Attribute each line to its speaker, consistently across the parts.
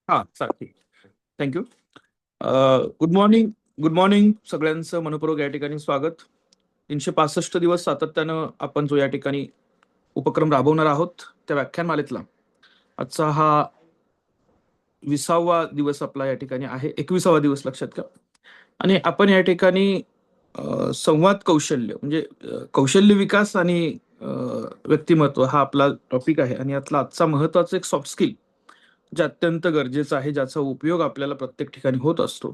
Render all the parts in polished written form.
Speaker 1: हा चालेल. Thank you. Good morning. Good morning सगळ्यांचं मनपूर्वक या ठिकाणी स्वागत. 365 दिवस सातत्यानं आपण जो या ठिकाणी उपक्रम राबवणार आहोत त्या व्याख्यानमालेतला आजचा हा 20वा दिवस आपला या ठिकाणी आहे. 21वा दिवस लक्षात घ्या. आणि आपण या ठिकाणी संवाद कौशल्य म्हणजे कौशल्य विकास आणि व्यक्तिमत्व हा आपला टॉपिक आहे. आणि यातला आजचा महत्वाचा एक सॉफ्ट स्किल जे अत्यंत गरजेचं आहे, ज्याचा उपयोग आपल्याला प्रत्येक ठिकाणी होत असतो,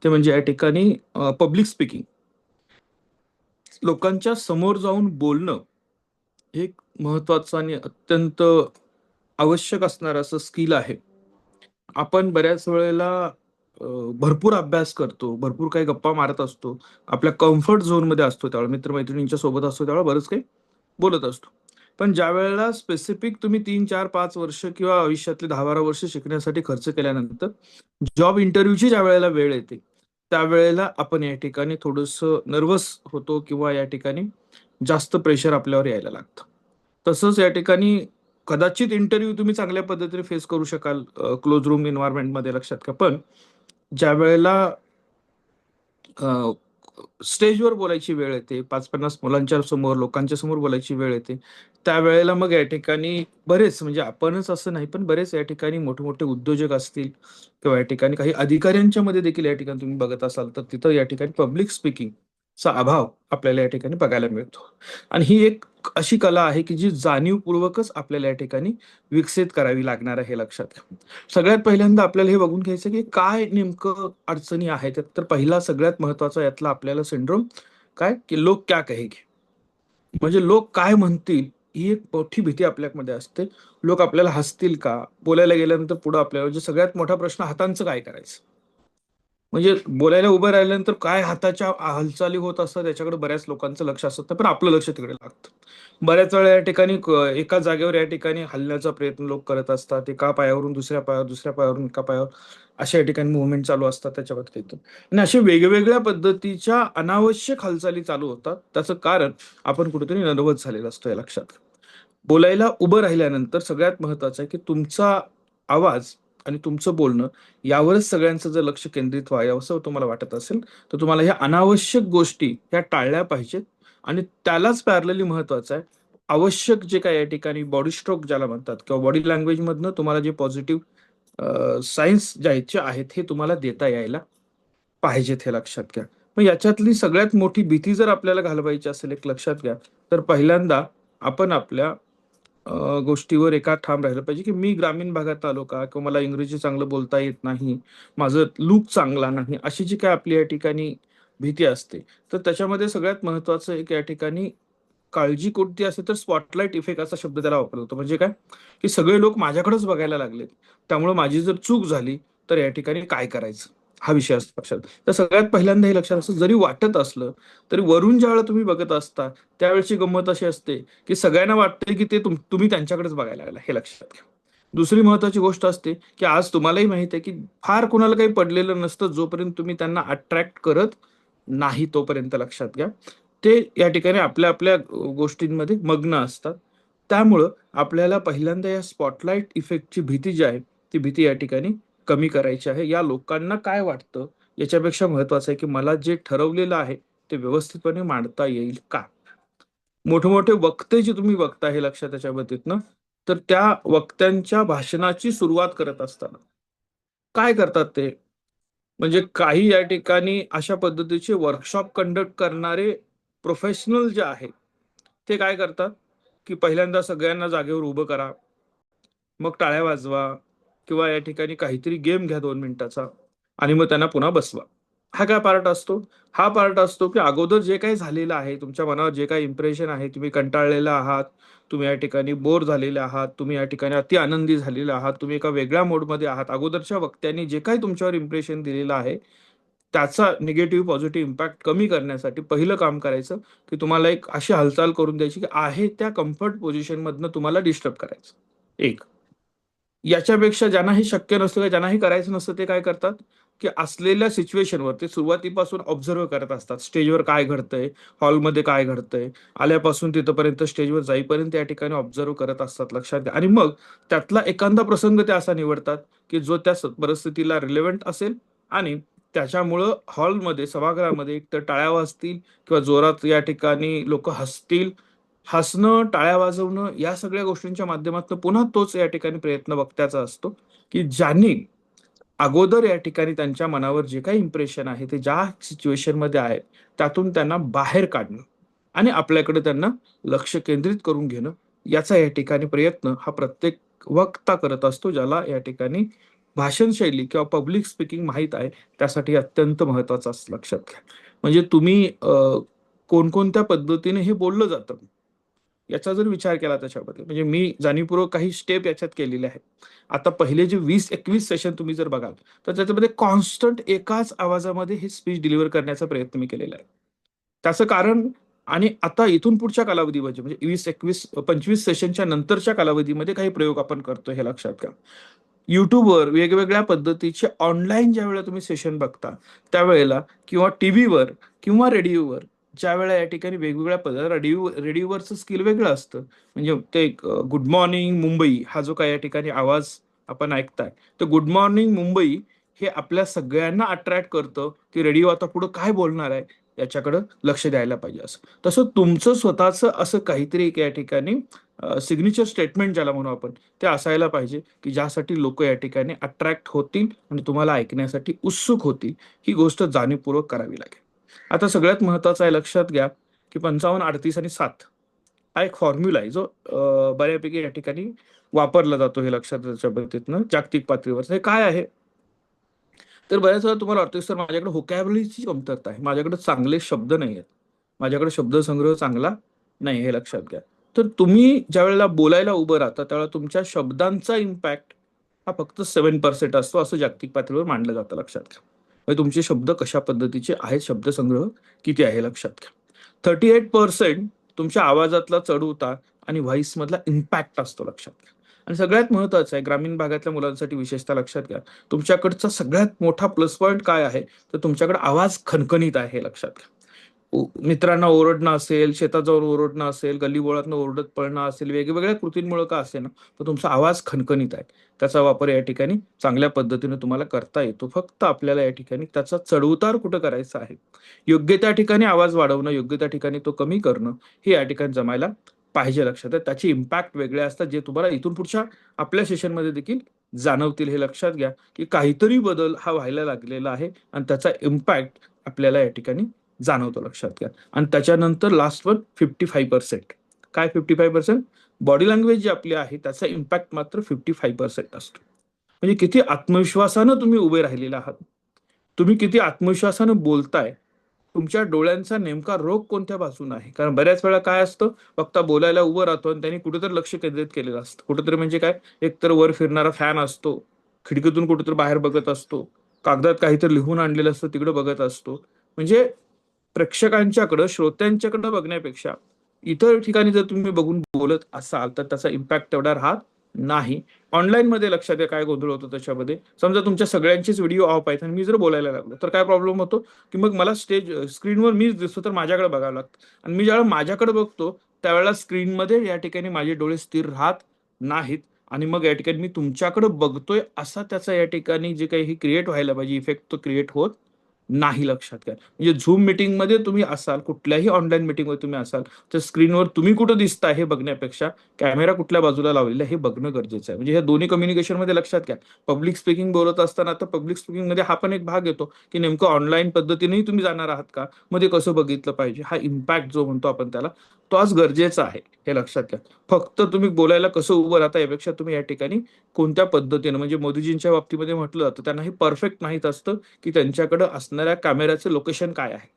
Speaker 1: ते म्हणजे या ठिकाणी पब्लिक स्पीकिंग. लोकांच्या समोर जाऊन बोलणं हे एक महत्वाचं आणि अत्यंत आवश्यक असणारं असं स्किल आहे. आपण बऱ्याच वेळेला भरपूर अभ्यास करतो, भरपूर काही गप्पा मारत असतो, आपल्या कम्फर्ट झोनमध्ये असतो, त्यावेळेला मित्रमैत्रिणींच्या सोबत असतो, त्यावेळेला बरंच काही बोलत असतो. पण ज्या वेळेला स्पेसिफिक तुम्ही 3, 4, 5 वर्ष किंवा आयुष्यातले 10, 12 वर्ष शिकण्यासाठी खर्च केल्यानंतर जॉब इंटरव्ह्यूची ज्या वेळेला वेळ येते, त्यावेळेला आपण या ठिकाणी थोडंसं नर्वस होतो किंवा या ठिकाणी जास्त प्रेशर आपल्यावर यायला लागतं. तसंच या ठिकाणी कदाचित इंटरव्ह्यू तुम्ही चांगल्या पद्धतीने फेस करू शकाल क्लोज रूम एन्व्हायरमेंटमध्ये लक्षात घ्या. पण ज्या वेळेला स्टेजवर बोलायची वेळ येते, 5-50 मुलांच्या समोर, लोकांच्या समोर बोलायची वेळ येते, त्यावेळेला मग या ठिकाणी बरेच म्हणजे आपणच असं नाही, पण बरेच या ठिकाणी मोठे-मोठे उद्योजक असतील किंवा या ठिकाणी काही अधिकाऱ्यांच्या मध्ये देखील या ठिकाणी तुम्ही बघत असाल, तर तिथं या ठिकाणी पब्लिक स्पीकिंगचा अभाव आपल्याला या ठिकाणी बघायला मिळतो. आणि ही एक अशी कला आहे, की जी जाणीवपूर्वकच आपल्याला या ठिकाणी विकसित करावी लागणार आहे, हे लक्षात घ्या. सगळ्यात पहिल्यांदा आपल्याला हे बघून घ्यायचं की काय नेमकं अडचणी आहेत. तर पहिला सगळ्यात महत्वाचा यातला आपल्याला सिंड्रोम काय की लोक क्या कहेंगे, म्हणजे लोक काय म्हणतील ही एक मोठी भीती आपल्यामध्ये असते. लोक आपल्याला हसतील का, बोलायला गेल्यानंतर पुढे आपल्याला म्हणजे सगळ्यात मोठा प्रश्न हातांचं काय करायचं. म्हणजे बोलायला उभं राहिल्यानंतर काय हाताच्या हालचाली होत असतात याच्याकडे बऱ्याच लोकांचं लक्ष असतं, पण आपलं लक्ष तिकडे लागतं. बऱ्याच वेळा या ठिकाणी एका जागेवर या ठिकाणी हलण्याचा प्रयत्न लोक करत असतात. एका पायावरून दुसऱ्या पायावर, दुसऱ्या पायावरून एका पायावर, अशा या ठिकाणी मुव्हमेंट चालू असतात त्याच्या बाबतीत. आणि अशा वेगवेगळ्या पद्धतीच्या अनावश्यक हालचाली चालू होतात. त्याचं कारण आपण कुठेतरी नर्वस झालेलं असतो, हे लक्षात घ्या. बोलायला उभं राहिल्यानंतर सगळ्यात महत्वाचं आहे की तुमचा आवाज आणि तुमचं बोलणं यावरच सगळ्यांचं जर लक्ष केंद्रित व्हावं असं तुम्हाला वाटत असेल, तर तुम्हाला ह्या अनावश्यक गोष्टी ह्या टाळल्या पाहिजेत. आणि त्यालाच पॅरलली महत्वाचं आहे, आवश्यक जे काही या ठिकाणी बॉडी स्ट्रोक ज्याला म्हणतात किंवा बॉडी लँग्वेज मधनं तुम्हाला जे पॉझिटिव्ह सायन्स ज्याचे आहेत हे तुम्हाला देता यायला पाहिजेत, हे लक्षात घ्या. मग याच्यातली सगळ्यात मोठी भीती जर आपल्याला घालवायची असेल, एक लक्षात घ्या, तर पहिल्यांदा आपण आपल्या गोष्टीवर एका ठाम राहिलं पाहिजे, की मी ग्रामीण भागात आलो का? किंवा मला इंग्रजी चांगलं बोलता येत नाही, माझं लूक चांगला नाही, अशी जी काय आपली या ठिकाणी भीती असते, तर त्याच्यामध्ये सगळ्यात महत्वाचं एक या ठिकाणी काळजी कोणती असते, तर स्पॉटलाइट इफेक्ट असा शब्द त्याला वापरला जातो. म्हणजे काय, की सगळे लोक माझ्याकडेच बघायला लागलेत, त्यामुळे माझी जर चूक झाली तर या ठिकाणी काय करायचं, हा विषय असतो लक्षात. तर सगळ्यात पहिल्यांदा हे लक्षात असतं, जरी वाटत असलं तरी वरून ज्यावेळेला तुम्ही बघत असता त्यावेळेची गंमत अशी असते, की सगळ्यांना वाटतंय की ते तुम्ही त्यांच्याकडेच बघायला लागला, हे लक्षात घ्या. दुसरी महत्वाची गोष्ट असते, की आज तुम्हालाही माहित आहे, की फार कुणाला काही पडलेलं नसतं जोपर्यंत तुम्ही त्यांना अट्रॅक्ट करत नाही तोपर्यंत, लक्षात घ्या. ते या ठिकाणी आपल्या आपल्या गोष्टींमध्ये मग्न असतात. त्यामुळं आपल्याला पहिल्यांदा या स्पॉटलाइट इफेक्टची भीती जी आहे, ती भीती या ठिकाणी कमी करायची आहे. या लोकांना काय वाटतं याच्यापेक्षा महत्वाचं आहे, की मला जे ठरवलेलं आहे ते व्यवस्थितपणे मांडता येईल का. मोठे-मोठे वक्ते जे तुम्ही बघता हे लक्षात त्याच्या बाबतीतनं, तर त्या वक्त्यांच्या भाषणाची सुरुवात करत असताना काय करतात ते, म्हणजे काही या ठिकाणी अशा पद्धतीचे वर्कशॉप कंडक्ट करणारे प्रोफेशनल जे आहेत, ते काय करतात, की पहिल्यांदा सगळ्यांना जागेवर उभं करा, मग टाळ्या वाजवा किंवा या ठिकाणी काहीतरी गेम घ्या 2 मिनिटाचा आणि मग त्यांना पुन्हा बसवा. हा काय पार्ट असतो? हा पार्ट असतो, की अगोदर जे काही झालेलं आहे, तुमच्या मनावर जे काही इम्प्रेशन आहे, तुम्ही कंटाळलेला आहात, तुम्ही या ठिकाणी बोर झालेले आहात, तुम्ही या ठिकाणी अति आनंदी झालेले आहात, तुम्ही एका वेगळ्या मोडमध्ये आहात. अगोदरच्या वक्त्यांनी जे काही तुमच्यावर इम्प्रेशन दिलेलं आहे, त्याचा निगेटिव्ह पॉझिटिव्ह इम्पॅक्ट कमी करण्यासाठी पहिलं काम करायचं, की तुम्हाला एक अशी हालचाल करून द्यायची, की आहे त्या कम्फर्ट पोझिशनमधनं तुम्हाला डिस्टर्ब करायचं. एक याच्यापेक्षा ज्यांना हे शक्य नसतं, ज्यांना हे करायचं नसतं, ते काय करतात, की असलेल्या सिच्युएशनवर ते सुरुवातीपासून ऑब्झर्व करत असतात. स्टेजवर काय घडतंय, हॉलमध्ये काय घडतंय, आल्यापासून तिथपर्यंत स्टेजवर जाईपर्यंत या ठिकाणी ऑब्झर्व करत असतात, लक्षात घ्या. आणि मग त्यातला एखादा प्रसंग ते असा निवडतात की जो त्या परिस्थितीला रिलेव्हंट असेल आणि त्याच्यामुळं हॉलमध्ये, सभागृहामध्ये एक तर टाळ्या वाजतील किंवा जोरात या ठिकाणी लोक हसतील. हसणं, टाळ्या वाजवणं या सगळ्या गोष्टींच्या माध्यमातून पुन्हा तोच या ठिकाणी प्रयत्न वक्त्याचा असतो की ज्यांनी अगोदर या ठिकाणी त्यांच्या मनावर जे काही इम्प्रेशन आहे ते ज्या सिच्युएशन मध्ये आहे त्यातून त्यांना बाहेर काढणं आणि आपल्याकडे त्यांना लक्ष केंद्रित करून घेणं, याचा या ठिकाणी प्रयत्न हा प्रत्येक वक्ता करत असतो, ज्याला या ठिकाणी भाषण शैली किंवा पब्लिक स्पीकिंग माहीत आहे. त्यासाठी अत्यंत महत्वाचं असं लक्षात घ्या. म्हणजे तुम्ही कोणकोणत्या पद्धतीने हे बोललं जातं याचा जर विचार केला त्याच्यामध्ये, म्हणजे मी जाणीवपूर्वक काही स्टेप याच्यात केलेले आहेत. आता पहिले जे 20-21 सेशन तुम्ही जर बघाल तर त्याच्यामध्ये कॉन्स्टंट एकाच आवाजामध्ये हे स्पीच डिलिव्हर करण्याचा प्रयत्न मी केलेला आहे. त्याचं कारण, आणि आता इथून पुढच्या कालावधीमध्ये म्हणजे 20-21-25 सेशनच्या नंतरच्या कालावधीमध्ये काही प्रयोग आपण करतो हे लक्षात घ्या. युट्यूबवर वेगवेगळ्या पद्धतीचे ऑनलाईन ज्या वेळेला तुम्ही सेशन बघता त्यावेळेला, किंवा टीव्हीवर किंवा रेडिओवर ज्या वेळेला या ठिकाणी वेगवेगळ्या पद्धती, रेडिओवरचं स्किल वेगळं असतं. म्हणजे ते गुड मॉर्निंग मुंबई हा जो काय या ठिकाणी आवाज आपण ऐकताय, तर गुड मॉर्निंग मुंबई हे आपल्या सगळ्यांना अट्रॅक्ट करतं की रेडिओ आता पुढे काय बोलणार आहे याच्याकडे लक्ष द्यायला पाहिजे. असं तसं तुमचं स्वतःचं असं काहीतरी एक या ठिकाणी सिग्नेचर स्टेटमेंट ज्याला म्हणू आपण, ते असायला पाहिजे की ज्यासाठी लोक या ठिकाणी अट्रॅक्ट होतील आणि तुम्हाला ऐकण्यासाठी उत्सुक होतील. ही गोष्ट जाणीवपूर्वक करावी लागेल. आता सगळ्यात महत्वाचं आहे, लक्षात घ्या की 55, 38 आणि 7 हा एक फॉर्म्युला आहे जो बऱ्यापैकी या ठिकाणी वापरला जातो, हे लक्षात त्याच्या पद्धतीनं जागतिक पातळीवर. हे काय आहे, तर बऱ्याच वेळा तुम्हाला वाटतं सर माझ्याकडे व्होकॅबुलरीची कमतरता आहे, माझ्याकडे चांगले शब्द नाही आहेत, माझ्याकडे शब्दसंग्रह चांगला नाही, हे लक्षात घ्या. तर तुम्ही ज्या वेळेला बोलायला उभं राहता त्यावेळेला तुमच्या शब्दांचा इम्पॅक्ट हा फक्त 7% असतो, असं जागतिक पातळीवर मांडलं जातं, लक्षात घ्या. म्हणजे तुमचे शब्द कशा पद्धतीचे आहेत, शब्दसंग्रह किती आहे, लक्षात घ्या. 38% तुमच्या आवाजातला चढ उतार आणि व्हॉइस मधला इम्पॅक्ट असतो, लक्षात घ्या. आणि सगळ्यात महत्वाचं आहे ग्रामीण भागातल्या मुलांसाठी विशेषतः लक्षात घ्या, तुमच्याकडचा सगळ्यात मोठा प्लस पॉईंट काय आहे, तर तुमच्याकडे आवाज खणखणीत आहे, हे लक्षात घ्या. मित्रांना ओरडणं असेल, शेतात जाऊन ओरडणं असेल, गल्लीबोळातनं ओरडत पळणं असेल, वेगवेगळ्या कृतींमुळे का असे ना, तर तुमचा आवाज खणखणीत आहे. त्याचा वापर या ठिकाणी चांगल्या पद्धतीने तुम्हाला करता येतो. फक्त आपल्याला या ठिकाणी त्याचा चढउतार कुठं करायचा आहे, योग्य त्या ठिकाणी आवाज वाढवणं, योग्य त्या ठिकाणी तो कमी करणं, हे या ठिकाणी जमायला पाहिजे, लक्षात आहे. त्याचे इम्पॅक्ट वेगळे असतात जे तुम्हाला इथून पुढच्या आपल्या सेशनमध्ये देखील जाणवतील. हे लक्षात घ्या की काहीतरी बदल हा व्हायला लागलेला आहे आणि त्याचा इम्पॅक्ट आपल्याला या ठिकाणी जाणवतो, लक्षात घ्या. आणि त्याच्यानंतर लास्ट वन 55%. काय 55%? बॉडी लँग्वेज जी आपली आहे त्याचा इम्पॅक्ट मात्र 55% असतो. म्हणजे किती आत्मविश्वासानं तुम्ही उभे राहिलेला आहात, तुम्ही किती आत्मविश्वासानं बोलताय, तुमच्या डोळ्यांचा नेमका रोग कोणत्या बाजून आहे. कारण बऱ्याच वेळा काय असतं, फक्त बोलायला उभं राहतो आणि त्यांनी कुठेतरी लक्ष केंद्रित केलेलं असतं. कुठेतरी म्हणजे काय, एकतर वर फिरणारा फॅन असतो, खिडकीतून कुठेतरी बाहेर बघत असतो, कागदात काहीतरी लिहून आणलेलं असतं तिकडे बघत असतो. म्हणजे प्रेक्षकांच्याकडं, श्रोत्यांच्याकडं बघण्यापेक्षा इतर ठिकाणी जर तुम्ही बघून बोलत असाल तर त्याचा इम्पॅक्ट तेवढा राहत नाही. ऑनलाईन मध्ये लक्षात घ्या काय गोंधळ होतो त्याच्यामध्ये. समजा तुमच्या सगळ्यांचेच व्हिडिओ ऑफ आहेत आणि मी जर बोलायला लागलो तर काय प्रॉब्लेम होतो, की मग मला स्टेज स्क्रीनवर मीच दिसतो तर माझ्याकडे बघावं लागतं. आणि मी ज्यावेळेला माझ्याकडे बघतो त्यावेळेला स्क्रीनमध्ये या ठिकाणी माझे डोळे स्थिर राहत नाहीत आणि मग या ठिकाणी मी तुमच्याकडे बघतोय असा त्याचा या ठिकाणी जे काही क्रिएट व्हायला पाहिजे इफेक्ट, तो क्रिएट होत नाही, लक्षात घ्या. म्हणजे झूम मीटिंग मध्ये तुम्ही असाल, कुठल्याही ऑनलाईन मीटिंग मध्ये तुम्ही असाल, तर स्क्रीनवर तुम्ही कुठं दिसताय हे बघण्यापेक्षा कॅमेरा कुठल्या बाजूला लावलेला हे बघणं गरजेचं आहे. म्हणजे ह्या दोन्ही कम्युनिकेशन मध्ये लक्षात घ्या. पब्लिक स्पीकिंग बोलत असताना तर पब्लिक स्पीकिंग मध्ये हा पण एक भाग येतो की नेमकं ऑनलाईन पद्धतीनेही तुम्ही जाणार आहात का, मध्ये कसं बघितलं पाहिजे, हा इम्पॅक्ट जो म्हणतो आपण त्याला, तो आज गरजेचा आहे, हे लक्षात घ्या. फक्त तुम्ही बोलायला कसं उभं राहता यापेक्षा तुम्ही या ठिकाणी कोणत्या पद्धतीने, म्हणजे मोदीजींच्या बाबतीमध्ये म्हटलं जातं त्यांना हे परफेक्ट माहित असतं की त्यांच्याकडे असणाऱ्या कॅमेऱ्याचं लोकेशन काय आहे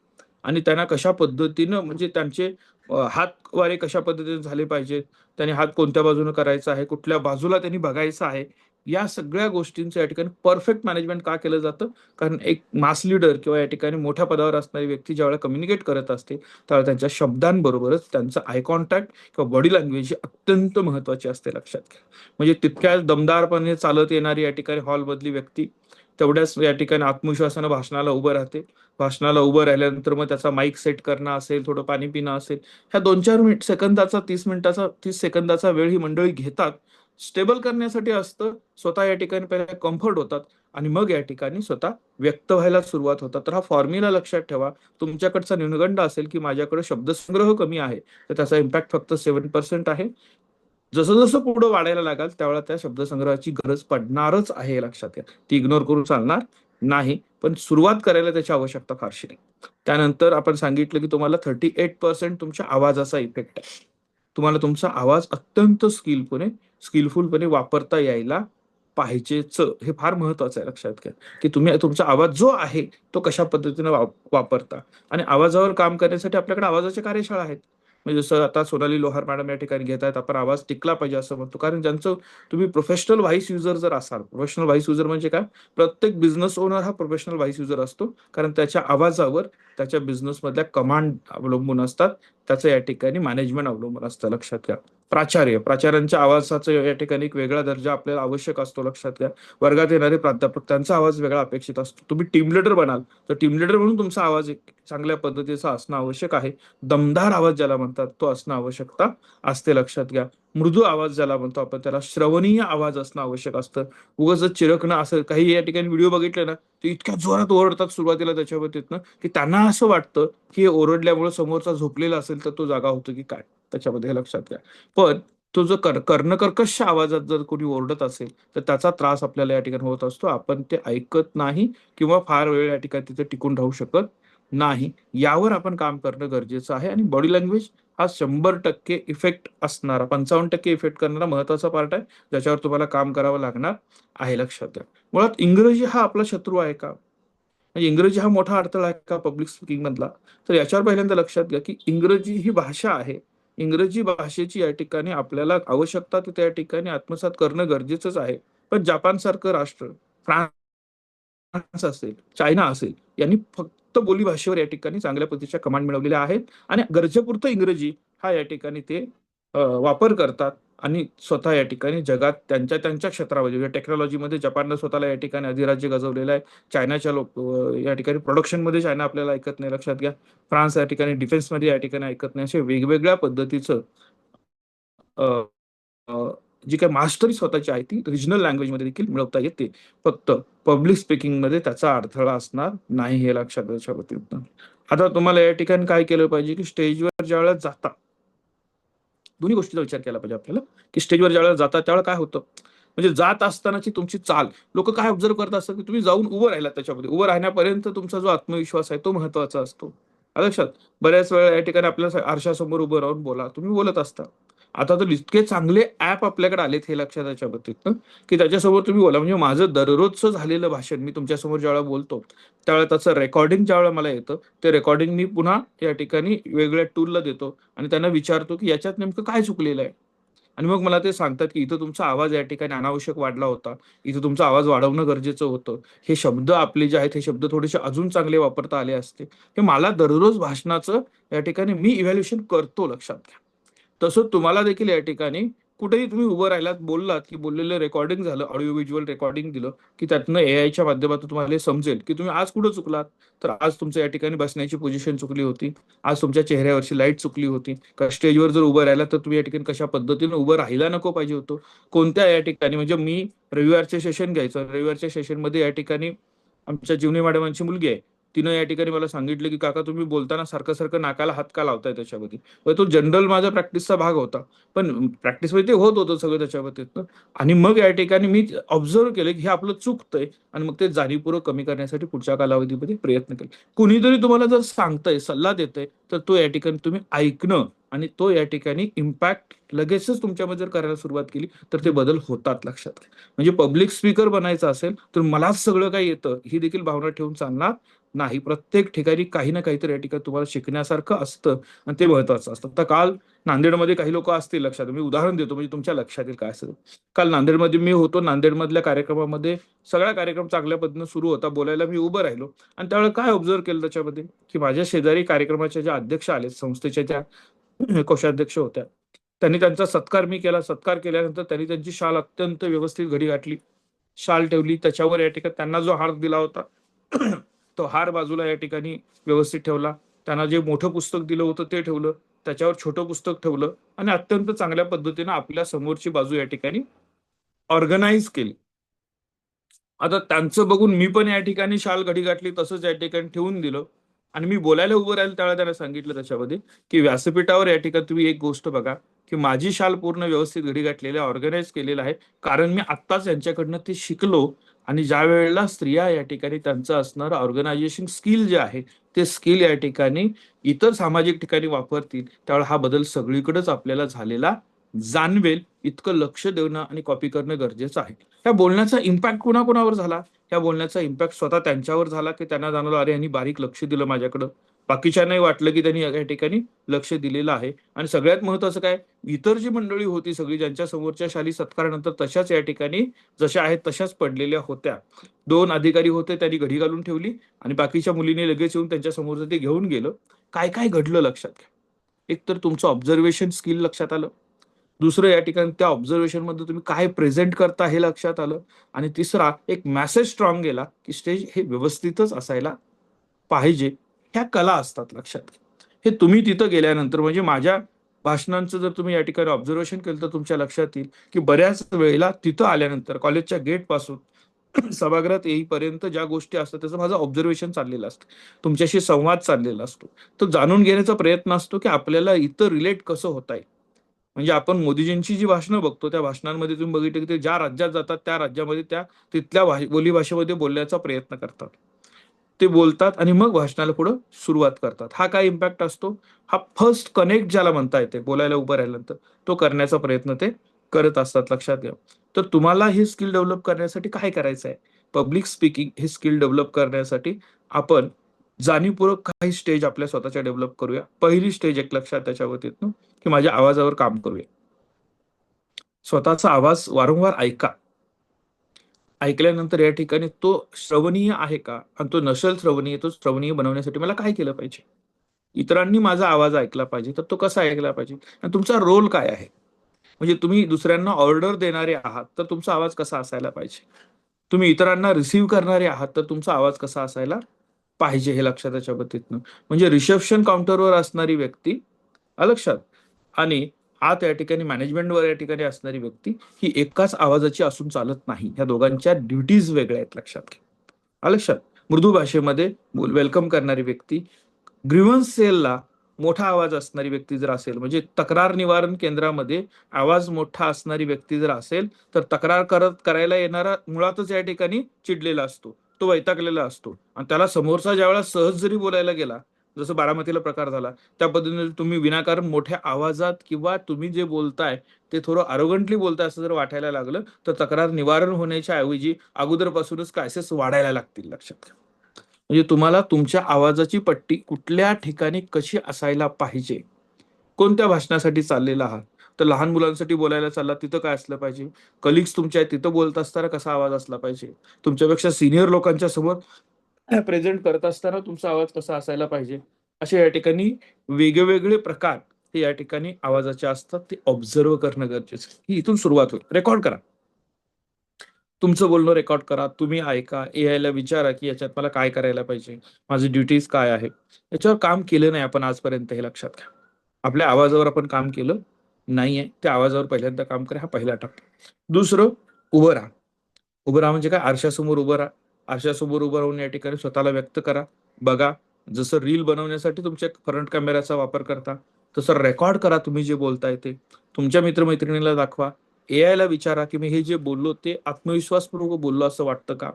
Speaker 1: आणि त्यांना कशा पद्धतीनं, म्हणजे त्यांचे हातवारे कशा पद्धतीने झाले पाहिजेत, त्यांनी हात कोणत्या बाजूने करायचा आहे, कुठल्या बाजूला त्यांनी बघायचं आहे, या सगळ्या गोष्टींचं या ठिकाणी परफेक्ट मॅनेजमेंट का केलं जातं, कारण एक मास लीडर किंवा या ठिकाणी मोठ्या पदावर असणारी व्यक्ती ज्यावेळेला कम्युनिकेट करत असते त्यावेळेला त्यांच्या शब्दांबरोबरच त्यांचं आय कॉन्टॅक्ट किंवा बॉडी लँग्वेज ही अत्यंत महत्वाची असते, लक्षात घ्या. म्हणजे तितक्याच दमदारपणे चालत येणारी या ठिकाणी हॉलमधली व्यक्ती तेवढ्याच या ठिकाणी आत्मविश्वासानं भाषणाला उभं राहते. भाषणाला उभं राहिल्यानंतर मग त्याचा माईक सेट करणं असेल, थोडं पाणी पिणं असेल, ह्या 2-4 सेकंदाचा, 30 मिनिटाचा, 30 सेकंदाचा वेळ ही मंडळी घेतात. स्टेबल करण्यासाठी असतं. स्वतः या ठिकाणी पहिला कम्फर्ट होतात आणि मग या ठिकाणी स्वतः व्यक्त व्हायला सुरुवात होतात. तर हा फॉर्म्युला लक्षात ठेवा. तुमच्याकडचा न्यूनगंड असेल की माझ्याकडे शब्दसंग्रह कमी आहे, तर त्याचा इम्पॅक्ट फक्त 7% आहे. जसं जसं पुढे वाढायला लागाल त्यावेळेला त्या शब्दसंग्रहाची गरज पडणारच आहे, हे लक्षात घ्या. ती इग्नोर करून चालणार नाही. पण सुरुवात करायला त्याची आवश्यकता फारशी नाही. त्यानंतर आपण सांगितलं की तुम्हाला 38% तुमच्या आवाजाचा इफेक्ट आहे. तुम्हाला तुमचा आवाज अत्यंत स्किलफुलपणे वापरता यायला पाहिजेच. हे फार महत्वाचं आहे, लक्षात घ्या. की तुम्ही तुमचा आवाज जो आहे तो कशा पद्धतीने वापरता. आणि आवाजावर काम करण्यासाठी आपल्याकडे आवाजाच्या कार्यशाळा आहेत. म्हणजे जसं आता सोनाली लोहार मॅडम या ठिकाणी घेत आहेत, आपण आवाज टिकला पाहिजे असं म्हणतो. कारण ज्यांचं तुम्ही प्रोफेशनल व्हॉइस युजर जर असाल, प्रोफेशनल व्हॉइस युजर म्हणजे काय? प्रत्येक बिझनेस ओनर हा प्रोफेशनल व्हॉइस युजर असतो. कारण त्याच्या आवाजावर त्याच्या बिझनेस मधल्या कमांड अवलंबून असतात. त्याचं या ठिकाणी मॅनेजमेंट अवलंबून असतं, लक्षात घ्या. प्राचार्यांच्या आवाजाचा या ठिकाणी एक वेगळा दर्जा आपल्याला आवश्यक असतो, लक्षात घ्या. वर्गात येणारे प्राध्यापक, त्यांचा आवाज वेगळा अपेक्षित असतो. तुम्ही टीम लीडर बनाल तर टीम लीडर म्हणून तुमचा आवाज एक चांगल्या पद्धतीचा असणं आवश्यक आहे. दमदार आवाज ज्याला म्हणतात तो असणं आवश्यकता असते, लक्षात घ्या. मृदू आवाज ज्याला म्हणतो आपण, त्याला श्रवणीय आवाज असणं आवश्यक असतं. उगाच चिरकणं असं काही या ठिकाणी व्हिडिओ बघितले ना, ते इतक्या जोरात ओरडतात सुरुवातीला त्याच्या बाबतीतनं, की त्यांना असं वाटतं की हे ओरडल्यामुळे समोरचा झोपलेला असेल तर तो जागा होतो की काय, त्याच्यामध्ये हे लक्षात घ्या. पण तो जो कर्णकर्कश आवाजात जर कोणी ओरडत असेल तर त्याचा त्रास आपल्याला या ठिकाणी होत असतो. आपण ते ऐकत नाही किंवा फार वेळ या ठिकाणी तिथे टिकून राहू शकत नाही. यावर आपण काम करणं गरजेचं आहे. आणि बॉडी लँग्वेज हा 100% इफेक्ट असणारा, 55% इफेक्ट करणारा महत्वाचा पार्ट आहे, ज्याच्यावर तुम्हाला काम करावं लागणार आहे, लक्षात घ्या. मुळात इंग्रजी हा आपला शत्रू आहे का? म्हणजे इंग्रजी हा मोठा अडथळा आहे का पब्लिक स्पीकिंग मधला? तर याच्यावर पहिल्यांदा लक्षात घ्या की इंग्रजी ही भाषा आहे. इंग्रजी भाषेची या ठिकाणी आपल्याला आवश्यकता तर त्या ठिकाणी आत्मसात करणं गरजेचंच आहे. पण जपान सारखं राष्ट्र, फ्रान्स असेल, चायना असेल, यांनी फक्त बोलीभाषेवर या ठिकाणी चांगल्या पद्धतीच्या कमांड मिळवलेल्या आहेत आणि गरजेपुरतं इंग्रजी हा या ठिकाणी ते वापर करतात. आणि स्वतः या ठिकाणी जगात त्यांच्या त्यांच्या क्षेत्रामध्ये, म्हणजे टेक्नॉलॉजीमध्ये जपाननं स्वतःला या ठिकाणी अधिराज्य गाजवलेलं आहे. चायनाच्या या ठिकाणी प्रोडक्शनमध्ये चायना आपल्याला ऐकत नाही, लक्षात घ्या. फ्रान्स या ठिकाणी डिफेन्समध्ये या ठिकाणी ऐकत नाही. असे वेगवेगळ्या पद्धतीचं अ, अ, जी काही मास्टरी स्वतःची आहे ती रिजनल लँग्वेजमध्ये देखील मिळवता येते. फक्त पब्लिक स्पीकिंगमध्ये त्याचा अडथळा असणार नाही, हे लक्षात घ्यायच्या बाबतीत. आता तुम्हाला या ठिकाणी काय केलं पाहिजे की स्टेजवर ज्यावेळेला जाता, दोन्ही गोष्टीचा विचार केला पाहिजे आपल्याला. की स्टेजवर ज्यावेळेला जाता त्यावेळेला काय होतं, म्हणजे जात असतानाची तुमची चाल, लोक काय ऑब्झर्व करत असतात की तुम्ही जाऊन उभं राहिला, त्याच्यामध्ये उभं राहण्यापर्यंत तुमचा जो आत्मविश्वास आहे तो महत्वाचा असतो. आलं लक्षात? बऱ्याच वेळा या ठिकाणी आपल्याला आरशासमोर उभं राहून बोला, तुम्ही बोलत असता. आता तर इतके चांगले ऍप आपल्याकडे आलेत, हे लक्षात याच्या बाबतीत की त्याच्यासमोर तुम्ही बोला. म्हणजे माझं दररोजचं झालेलं भाषण मी तुमच्यासमोर ज्यावेळेला बोलतो त्यावेळेला त्याचं रेकॉर्डिंग ज्यावेळेला मला येतं, ते रेकॉर्डिंग मी पुन्हा या ठिकाणी वेगळ्या टूलला देतो आणि त्यांना विचारतो की याच्यात नेमकं काय चुकलेलं आहे. आणि मग मला ते सांगतात की इथं तुमचा आवाज या ठिकाणी अनावश्यक वाढला होता, इथं तुमचा आवाज वाढवणं गरजेचं होतं, हे शब्द आपले जे आहेत हे शब्द थोडेसे अजून चांगले वापरता आले असते. हे मला दररोज भाषणाचं या ठिकाणी मी इव्हॅल्युएशन करतो, लक्षात घ्या. तसं तुम्हाला देखील या ठिकाणी कुठेही तुम्ही उभं राहिलात, बोललात की बोललेलं रेकॉर्डिंग झालं, ऑडिओ व्हिज्युअल रेकॉर्डिंग दिलं की त्यातनं एआयच्या माध्यमातून तुम्हाला हे समजेल की तुम्ही आज कुठं चुकलात. तर आज तुमच्या या ठिकाणी बसण्याची पोझिशन चुकली होती, आज तुमच्या चेहऱ्यावरची लाईट चुकली होती का, स्टेजवर जर उभं राहिला तर तुम्ही या ठिकाणी कशा पद्धतीने उभं राहायला नको पाहिजे होतं, कोणत्या या ठिकाणी. म्हणजे मी रविवारचे सेशन घ्यायचं, रविवारच्या सेशनमध्ये या ठिकाणी आमच्या जीवनी मॅडमांची मुलगी आहे, तिनं या ठिकाणी मला सांगितलं की काका तुम्ही बोलताना सारखं सारखं नाकाला हात का लावताय त्याच्यामध्ये. तो जनरल माझा प्रॅक्टिसचा भाग होता, पण प्रॅक्टिसमध्ये ते होत होतं सगळं त्याच्याबाबतीत. आणि मग या ठिकाणी मी ऑब्झर्व केलं की हे आपलं चुकतंय आणि मग ते जाणीवपूर्वक कमी करण्यासाठी पुढच्या कालावधीमध्ये प्रयत्न केले. कुणीतरी तुम्हाला जर सांगतंय, सल्ला देतंय, तर तो या ठिकाणी तुम्ही ऐकणं आणि तो या ठिकाणी इम्पॅक्ट लगेचच तुमच्यामध्ये जर करायला सुरुवात केली तर ते बदल होतात, लक्षात घ्या. म्हणजे पब्लिक स्पीकर बनायचं असेल तर मलाच सगळं काही येतं ही देखील भावना ठेवून चालणार नाही. प्रत्येक ठिकाणी काही ना काहीतरी या ठिकाणी तुम्हाला शिकण्यासारखं असतं आणि ते महत्वाचं असतं. तर काल नांदेडमध्ये काही लोक असतील, लक्षात मी उदाहरण देतो म्हणजे तुमच्या लक्षात येईल काय असेल. काल नांदेडमध्ये मी होतो, नांदेडमधल्या कार्यक्रमामध्ये सगळा कार्यक्रम चांगल्या पद्धतीने सुरू होता, बोलायला मी उभं राहिलो आणि त्यावेळेला काय ऑब्झर्व केलं त्याच्यामध्ये की माझ्या शेजारी कार्यक्रमाच्या ज्या अध्यक्ष आले, संस्थेच्या ज्या कोषाध्यक्ष होत्या, त्यांनी त्यांचा सत्कार मी केला. सत्कार केल्यानंतर त्यांनी त्यांची शाल अत्यंत व्यवस्थित घडी घातली शाल ठेवली, त्याच्यावर या ठिकाणी त्यांना जो हार दिला होता तो हार बाजूला या ठिकाणी व्यवस्थित ठेवला. त्यांना जे मोठं पुस्तक दिलं होतं ते ठेवलं, त्याच्यावर छोटं पुस्तक ठेवलं आणि अत्यंत चांगल्या पद्धतीनं आपल्या समोरची बाजू या ठिकाणी ऑर्गनाईज केली. आता त्यांचं बघून मी पण या ठिकाणी शाल घडी घातली, तसंच या ठिकाणी ठेवून दिलं आणि मी बोलायला उभं राहिलं त्यावेळेला त्यांना सांगितलं त्याच्यामध्ये, की व्यासपीठावर या ठिकाणी तुम्ही एक गोष्ट बघा, की माझी शाल पूर्ण व्यवस्थित घडी घातलेली आहे, ऑर्गनाईज केलेलं आहे. कारण मी आत्ताच यांच्याकडनं ते शिकलो आणि ज्या वेळेला स्त्रिया या ठिकाणी त्यांचं असणारं ऑर्गनायझेशन स्किल जे आहे, ते स्किल या ठिकाणी इतर सामाजिक ठिकाणी वापरतील, त्यावेळेला हा बदल सगळीकडेच आपल्याला झालेला जाणवेल. इतकं लक्ष देणं आणि कॉपी करणं गरजेचं आहे. त्या बोलण्याचा इम्पॅक्ट कुणाकुणावर झाला? त्या बोलण्याचा इम्पॅक्ट स्वतः त्यांच्यावर झाला, की त्यांना जाणवलं, अरे यांनी बारीक लक्ष दिलं माझ्याकडं. बाकीच्यांनाही वाटलं, की त्यांनी या ठिकाणी लक्ष दिलेलं आहे. आणि सगळ्यात महत्वाचं काय, इतर जी मंडळी होती सगळी, ज्यांच्या समोरच्या शाली सत्कारानंतर तशाच या ठिकाणी जशा आहेत तशाच पडलेल्या होत्या. 2 अधिकारी होते, त्यांनी घडी घालून ठेवली आणि बाकीच्या मुलीने लगेच येऊन त्यांच्या समोरचं ते घेऊन गेलं. काय काय घडलं लक्षात घ्या. एक तर तुमचं ऑब्झर्वेशन स्किल लक्षात आलं. दुसरं या ठिकाणी त्या ऑब्झर्वेशन मध्ये तुम्ही काय प्रेझेंट करता हे लक्षात आलं. आणि तिसरा एक मेसेज स्ट्रॉंग गेला, की स्टेज हे व्यवस्थितच असायला पाहिजे. ह्या कला असतात लक्षात घ्या. हे तुम्ही तिथं गेल्यानंतर म्हणजे माझ्या भाषणांचं जर तुम्ही या ठिकाणी ऑब्झर्वेशन केलं तर तुमच्या लक्षात येईल, की बऱ्याच वेळेला तिथं आल्यानंतर कॉलेजच्या गेट पासून सभागृहात येईपर्यंत ज्या गोष्टी असतात त्याचं माझं ऑब्झर्वेशन चाललेलं असतं. तुमच्याशी संवाद चाललेला असतो. तो जाणून घेण्याचा प्रयत्न असतो, की आपल्याला इथं रिलेट कसं होत आहे. म्हणजे आपण मोदीजींची जी भाषणं बघतो त्या भाषणांमध्ये तुम्ही बघितलं, की ते ज्या राज्यात जातात त्या राज्यामध्ये त्या तिथल्या बोलीभाषेमध्ये बोलण्याचा प्रयत्न करतात. ते बोलतात आणि मग भाषणाला पुढे सुरुवात करतात. हा काय इम्पॅक्ट असतो? हा फर्स्ट कनेक्ट ज्याला म्हणता येते बोलायला उभं राहिल्यानंतर, तो करण्याचा प्रयत्न ते करत असतात, लक्षात घ्या. तर तुम्हाला हे स्किल डेव्हलप करण्यासाठी काय करायचं आहे? पब्लिक स्पीकिंग हे स्किल डेव्हलप करण्यासाठी आपण जाणीवपूर्वक काही स्टेज आपल्या स्वतःच्या डेव्हलप करूया. पहिली स्टेज एक लक्षात त्याच्या वतीतनं, की माझ्या आवाजावर काम करूया. स्वतःचा आवाज वारंवार ऐका. ऐकल्यानंतर या ठिकाणी तो श्रवणीय आहे का? आणि तो नसेल श्रवणीय, तो श्रवणीय बनवण्यासाठी मला काय केलं पाहिजे? इतरांनी माझा आवाज ऐकला पाहिजे, तर तो कसा ऐकला पाहिजे? आणि तुमचा रोल काय आहे? म्हणजे तुम्ही दुसऱ्यांना ऑर्डर देणारे आहात, तर तुमचा आवाज कसा असायला पाहिजे? तुम्ही इतरांना रिसीव्ह करणारे आहात, तर तुमचा आवाज कसा असायला पाहिजे हे लक्षात याच्या बाबतीतनं. म्हणजे रिसेप्शन काउंटरवर असणारी व्यक्ती, लक्षात, आणि आत या ठिकाणी मॅनेजमेंटवर या ठिकाणी असणारी व्यक्ती ही एकाच आवाजाची असून चालत नाही. ह्या दोघांच्या ड्युटीज वेगळ्या आहेत, लक्षात घ्या. लक्षात. मृदू भाषेमध्ये वेलकम करणारी व्यक्ती, ग्रीव्हन्स सेलला मोठा आवाज असणारी व्यक्ती जर असेल, म्हणजे तक्रार निवारण केंद्रामध्ये आवाज मोठा असणारी व्यक्ती जर असेल, तर तक्रार करायला येणारा मुळातच या ठिकाणी चिडलेला असतो, तो वैतागलेला असतो. आणि त्याला समोरचा ज्यावेळेला सहज जरी बोलायला गेला, जसं बारामतीला प्रकार झाला, त्या पद्धतीने तुम्ही विनाकारण मोठ्या आवाजात किंवा तुम्ही जे बोलताय ते थोडं अरोगंटली बोलताय असं जर वाटायला लागलं, तर तक्रार निवारण होण्याच्या ऐवजी अगोदरपासूनच कायसेस वाढायला लागतील, लक्षात घ्या. म्हणजे तुम्हाला तुमच्या आवाजाची पट्टी कुठल्या ठिकाणी कशी असायला पाहिजे, कोणत्या भाषणासाठी चाललेला आहात. तर लहान मुलांसाठी बोलायला चालला तिथं काय असलं पाहिजे, कलिग्स तुमच्या आहेत तिथं बोलत असताना कसा आवाज असला पाहिजे, तुमच्यापेक्षा सिनियर लोकांच्या समोर प्रेझेंट करत असताना तुमचा आवाज कसा असायला पाहिजे. असे या ठिकाणी वेगवेगळे प्रकार हे या ठिकाणी आवाजाचे असतात, ते ऑब्झर्व करणं गरजेचं आहे. ही इथून सुरुवात होईल. रेकॉर्ड करा. तुमचं बोलणं रेकॉर्ड करा, तुम्ही ऐका, एआय ला विचारा, की याच्यात मला काय करायला पाहिजे, माझी ड्युटीज काय आहे. याच्यावर काम केलं नाही आपण आजपर्यंत, हे लक्षात घ्या. आपल्या आवाजावर आपण काम केलं नाहीये. त्या आवाजावर पहिल्यांदा काम करा, हा पहिला टप्पा. दुसरं, उभं राहा. उभं राहा म्हणजे काय? आरशासमोर उभं राहा. आरशासमोर उभं राहून या ठिकाणी स्वतःला व्यक्त करा. बघा, जसं रील बनवण्यासाठी तुमच्या फ्रंट कॅमेराचा वापर करता, तसं रेकॉर्ड करा तुम्ही जे बोलताय ते. तुमच्या मित्रमैत्रिणीला दाखवा. एआय ला विचारा, की मी हे जे बोललो ते आत्मविश्वासपूर्वक बोललो असं वाटतं का?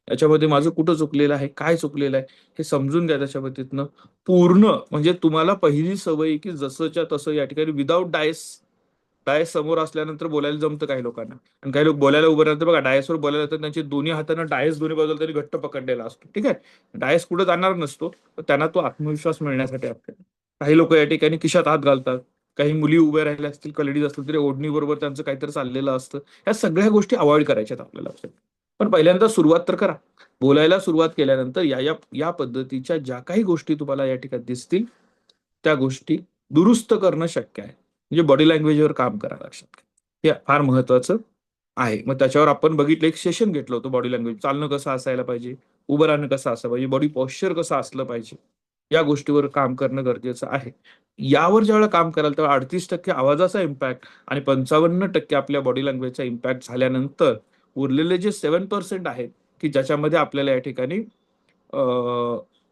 Speaker 1: याच्यामध्ये माझं कुठं चुकलेलं आहे, काय चुकलेलं आहे, हे समजून घ्या त्याच्या पद्धतीनं. पूर्ण म्हणजे तुम्हाला पहिली सवय की जसंच्या तसं या ठिकाणी विदाऊट डायस, डायस समोर असल्यानंतर बोलायला जमतं काही लोकांना. आणि काही लोक बोलायला उभं राहतात बघा, डायसवर बोलायला तर त्यांची दोन्ही हातानं डायस दोन्ही बाजूला तरी घट्ट पकडलेला असतो. ठीक आहे, डायस कुठं जाणार नसतो, पण त्यांना तो आत्मविश्वास मिळण्यासाठी आपल्याला. काही लोक या ठिकाणी खिशात हात घालतात. काही मुली उभ्या राहिल्या असतील, कलेडीज असतील तरी ओढणी बरोबर त्यांचं काहीतरी चाललेलं असतं. या सगळ्या गोष्टी अवॉइड करायच्यात आपल्याला. पण पहिल्यांदा सुरुवात तर करा. बोलायला सुरुवात केल्यानंतर या या या पद्धतीच्या ज्या काही गोष्टी तुम्हाला या ठिकाणी दिसतील, त्या गोष्टी दुरुस्त करणं शक्य आहे. म्हणजे बॉडी लँग्वेजवर काम करा, लक्षात घ्या. हे फार महत्वाचं आहे. मग त्याच्यावर आपण बघितलं, एक सेशन घेतलं होतं बॉडी लँग्वेज, चालणं कसं असायला पाहिजे, उभं राहणं कसं असायला पाहिजे, बॉडी पॉश्चर कसं असलं पाहिजे, या गोष्टीवर काम करणं गरजेचं आहे. यावर ज्यावेळेला काम कराल तेव्हा 38% आवाजाचा इम्पॅक्ट आणि 55% आपल्या बॉडी लँग्वेजचा इम्पॅक्ट झाल्यानंतर उरलेले जे 7% आहेत, की ज्याच्यामध्ये आपल्याला या ठिकाणी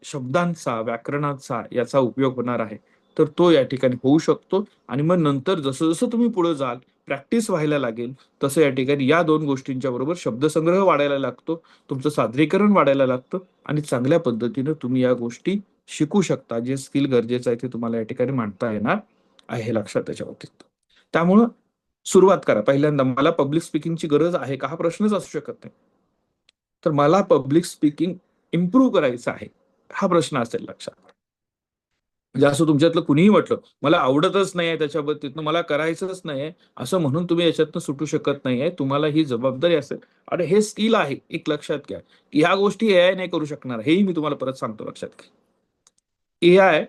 Speaker 1: शब्दांचा, व्याकरणाचा याचा उपयोग होणार आहे, तर तो या ठिकाणी होऊ शकतो. आणि मग नंतर जसं जसं तुम्ही पुढे जाल, प्रॅक्टिस व्हायला लागेल, तसं या ठिकाणी या 2 गोष्टींच्या बरोबर शब्दसंग्रह वाढायला लागतो, तुमचं सादरीकरण वाढायला लागतं आणि चांगल्या पद्धतीनं तुम्ही या गोष्टी शिकू शकता. जे स्किल गरजेचं आहे ते तुम्हाला या ठिकाणी मांडता येणार आहे, हे लक्षात त्याच्या बाबतीत. त्यामुळं सुरुवात करा. पहिल्यांदा मला पब्लिक स्पीकिंगची गरज आहे का? हा प्रश्नच असू शकत नाही. तर मला पब्लिक स्पीकिंग इम्प्रूव्ह करायचं आहे, हा प्रश्न असेल लक्षात. म्हणजे असं तुमच्यातलं कुणीही म्हटलं, मला आवडतच नाहीये त्याच्या बाबतीतनं, मला करायचंच नाहीये, असं म्हणून तुम्ही याच्यातनं सुटू शकत नाहीये. तुम्हाला ही जबाबदारी असेल आणि हे स्किल आहे, एक लक्षात घ्या, की ह्या गोष्टी एआय नाही करू शकणार. हेही मी तुम्हाला परत सांगतो, लक्षात घ्या. एआय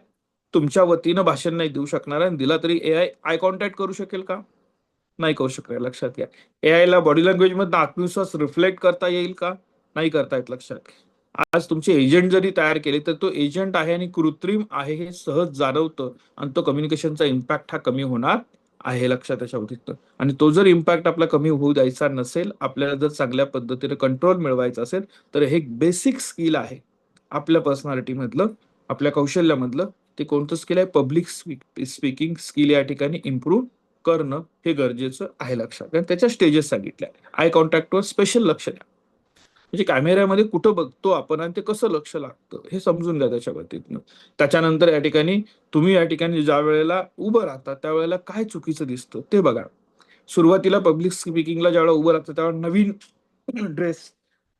Speaker 1: तुमच्या वतीनं भाषण नाही देऊ शकणार आणि दिला तरी एआय आय कॉन्टॅक्ट करू शकेल का? नाही करू शकणार, लक्षात घ्या. एआयला बॉडी लँग्वेज मधनं आत्मविश्वास रिफ्लेक्ट करता येईल का? नाही करता येत, लक्षात घ्या. आज तुमचे एजंट जरी तयार केले तर तो एजंट आहे आणि कृत्रिम आहे हे सहज जाणवतं आणि तो कम्युनिकेशनचा इम्पॅक्ट हा कमी होणार आहे, लक्षात त्याच्या बाबतीत. आणि तो जर इम्पॅक्ट आपला कमी होऊ द्यायचा नसेल, आपल्याला जर चांगल्या पद्धतीने कंट्रोल मिळवायचा असेल, तर हे एक बेसिक स्किल आहे आपल्या पर्सनॅलिटी मधलं, आपल्या कौशल्यामधलं. ते कोणतं स्किल आहे? पब्लिक स्पीकिंग स्किल या ठिकाणी इम्प्रूव्ह करणं हे गरजेचं आहे, लक्षात घ्या. त्याच्या स्टेजेस सांगितल्या. आय कॉन्टॅक्टवर स्पेशल लक्ष द्या. म्हणजे कॅमेऱ्यामध्ये कुठं बघतो आपण आणि ते कसं लक्ष लागतं हे समजून घ्या त्याच्या बाबतीतनं. त्याच्यानंतर या ठिकाणी तुम्ही या ठिकाणी ज्या वेळेला उभं राहता त्यावेळेला काय चुकीचं दिसतं ते बघा. सुरुवातीला पब्लिक स्पीकिंगला ज्यावेळेला उभं राहतं त्यावेळेला नवीन ड्रेस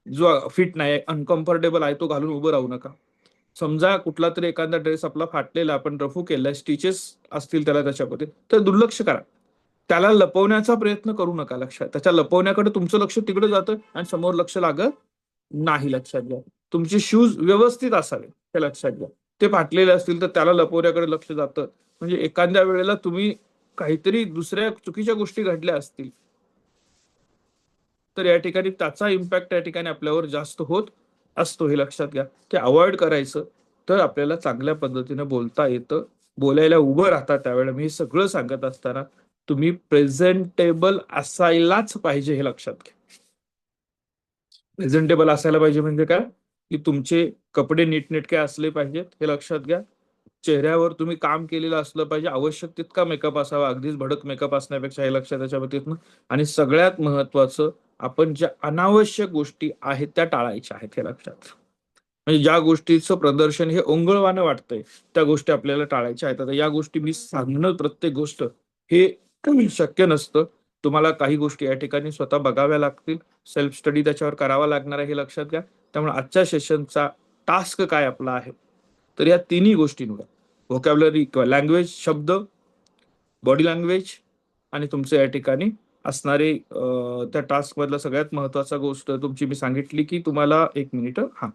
Speaker 1: जो फिट नाही, अनकम्फर्टेबल आहे, तो घालून उभं राहू नका. समजा कुठला तरी एखादा ड्रेस आपला फाटलेला, आपण रफू केलाय, स्टिचेस असतील त्याला त्याच्यामध्ये, तर दुर्लक्ष करा. त्याला लपवण्याचा प्रयत्न करू नका, लक्षात. त्याच्या लपवण्याकडे तुमचं लक्ष तिकडे जातं आणि समोर लक्ष लागत नाही, लक्षात घ्या. तुमचे शूज व्यवस्थित असावे, हे लक्षात घ्या. ते फाटलेले असतील तर त्याला लपवण्याकडे लक्ष जातं. म्हणजे एखाद्या वेळेला तुम्ही काहीतरी दुसऱ्या चुकीच्या गोष्टी घडल्या असतील, तर या ठिकाणी त्याचा इम्पॅक्ट या ठिकाणी आपल्यावर जास्त होत असतो, हे लक्षात घ्या. ते अवॉइड करायचं, तर आपल्याला चांगल्या पद्धतीने बोलता येतं. बोलायला उभं राहता त्यावेळेला मी हे सगळं सांगत असताना तुम्ही प्रेझेंटेबल असायलाच पाहिजे, हे लक्षात घ्या. प्रेझेंटेबल असायला पाहिजे म्हणजे काय? की तुमचे कपडे नीटनेटके असले पाहिजेत, हे लक्षात घ्या. चेहऱ्यावर तुम्ही काम केलेलं असलं पाहिजे, आवश्यक तितका मेकअप असावा, अगदीच भडक मेकअप असण्यापेक्षा, हे लक्षात त्याच्या बाबतीतनं. आणि सगळ्यात महत्वाचं, आपण ज्या अनावश्यक गोष्टी आहेत त्या टाळायच्या आहेत, हे लक्षात. म्हणजे ज्या गोष्टीचं प्रदर्शन हे ओंगळवाणं वाटतंय, त्या गोष्टी आपल्याला टाळायच्या आहेत. आता या गोष्टी मी सांगणं प्रत्येक गोष्ट हे शक्य नसतं. तुम्हाला काही गोष्टी या ठिकाणी स्वतः बघाव्या लागतील, सेल्फ स्टडी त्याच्यावर करावा लागणार आहे, हे लक्षात घ्या. त्यामुळे आजच्या सेशनचा टास्क काय आपला आहे, तर या तिन्ही गोष्टींवर, व्होकॅब्युलरी किंवा लँग्वेज, शब्द, बॉडी लँग्वेज आणि तुमचं या ठिकाणी असणारे त्या टास्क मधला सगळ्यात महत्वाचा गोष्ट तुमची मी सांगितली, की तुम्हाला एक मिनिट, हा,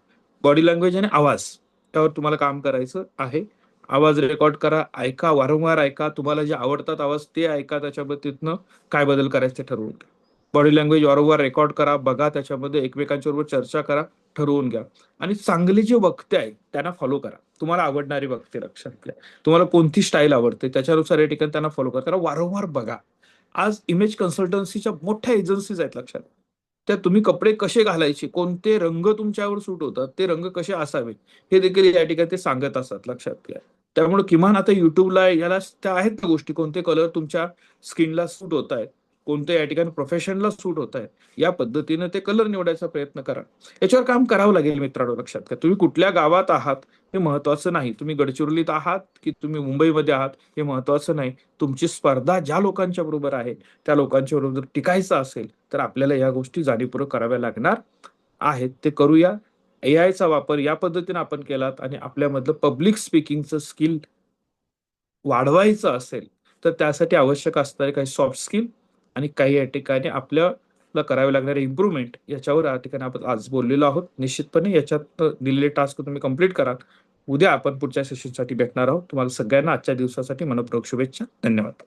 Speaker 1: बॉडी लँग्वेज आणि आवाज, त्यावर तुम्हाला काम करायचं आहे. आवाज रेकॉर्ड करा, ऐका, वारंवार ऐका. तुम्हाला जे आवडतात आवाज ते ऐका, त्याच्या बाबतीतनं काय बदल करायचे ते ठरवून घ्या. बॉडी लँग्वेज वारंवार रेकॉर्ड करा, बघा, त्याच्यामध्ये एकमेकांच्या बरोबर चर्चा करा, ठरवून घ्या. आणि चांगले जे वक्ते आहेत त्यांना फॉलो करा. तुम्हाला आवडणारी वक्ते, लक्षात घ्या. तुम्हाला कोणती स्टाईल आवडते त्याच्यानुसार या ठिकाणी त्यांना फॉलो करा, त्यांना वारंवार बघा. आज इमेज कन्सल्टन्सीच्या मोठ्या एजन्सीज आहेत, लक्षात. त्या तुम्ही कपडे कसे घालायचे, कोणते रंग तुमच्यावर सूट होतात, ते रंग कसे असावे, हे देखील या ठिकाणी ते सांगत असतात, लक्षात घ्या. त्यामुळे किमान आता युट्यूबला याला त्या आहेत ना गोष्टी, कोणते कलर तुमच्या स्किनला सूट होत आहेत, कोणते या ठिकाणी प्रोफेशनला सूट होत आहेत, या पद्धतीने ते कलर निवडायचा प्रयत्न करा. याच्यावर काम करावं लागेल मित्रांनो, लक्षात घ्या. तुम्ही कुठल्या गावात आहात हे महत्वाचं नाही, तुम्ही गडचिरोलीत आहात की तुम्ही मुंबईमध्ये आहात हे महत्वाचं नाही. तुमची स्पर्धा ज्या लोकांच्या बरोबर आहे त्या लोकांच्या बरोबर जर टिकायचं असेल तर आपल्याला या गोष्टी जाणीवपूर्वक कराव्या लागणार आहेत. ते करूया. एआयचा वापर या पद्धतीने आपण केलात आणि आपल्यामधलं पब्लिक स्पीकिंगचं स्किल वाढवायचं असेल तर त्यासाठी आवश्यक असणारे काही सॉफ्ट स्किल आणि काही या ठिकाणी आपल्याला करावे लागणारे इम्प्रूव्हमेंट, याच्यावर या ठिकाणी आपण आज बोललेलो आहोत. निश्चितपणे याच्यात दिलेले टास्क तुम्ही कंप्लीट करा. उद्या आपण पुढच्या सेशनसाठी भेटणार आहोत. तुम्हाला सगळ्यांना आजच्या दिवसासाठी मनपूर्वक शुभेच्छा. धन्यवाद.